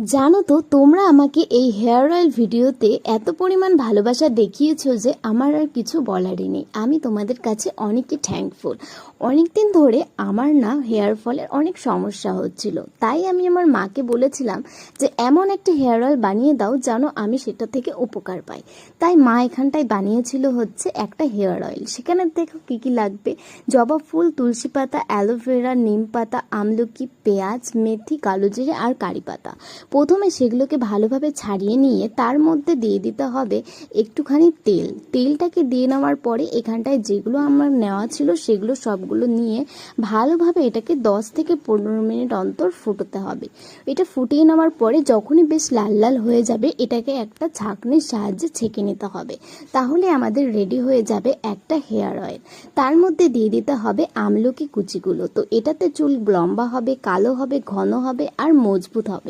জানো তো তোমরা আমাকে এই হেয়ার অয়েল ভিডিওতে এত পরিমাণ ভালোবাসা দেখিয়েছো যে আমার আর কিছু বলারই নেই। আমি তোমাদের কাছে অনেকই থ্যাঙ্কফুল। অনেক দিন ধরে আমার না হেয়ার ফলের অনেক সমস্যা হচ্ছিল, তাই আমি আমার মাকে বলেছিলাম যে এমন একটা হেয়ার অয়েল বানিয়ে দাও যেন আমি সেটা থেকে উপকার পাই। তাই মা এখানটায় বানিয়েছিল হচ্ছে একটা হেয়ার অয়েল। সেখানে দেখো কী কী লাগবে: জবা ফুল, তুলসী পাতা, অ্যালোভেরা, নিম পাতা, আমলকি, পেঁয়াজ, মেথি, কালো জিরে আর কারি পাতা। প্রথমে সেগুলোকে ভালোভাবে ছাড়িয়ে নিয়ে তার মধ্যে দিয়ে দিতে হবে একটুখানি তেল। তেলটাকে দিয়ে নেওয়ার পরে এখানটায় যেগুলো আমার নেওয়া ছিল সেগুলো সবগুলো নিয়ে ভালোভাবে এটাকে 10 থেকে 15 মিনিট অন্তর ফুটাতে হবে। এটা ফুটিয়ে নেওয়ার পরে যখনই বেশ লাল লাল হয়ে যাবে এটাকে একটা ছাঁকনির সাহায্যে ছেঁকে নিতে হবে। তাহলে আমাদের রেডি হয়ে যাবে একটা হেয়ার অয়েল। তার মধ্যে দিয়ে দিতে হবে আমলকি কুচিগুলো। তো এটাতে চুল লম্বা হবে, কালো হবে, ঘন হবে আর মজবুত হবে।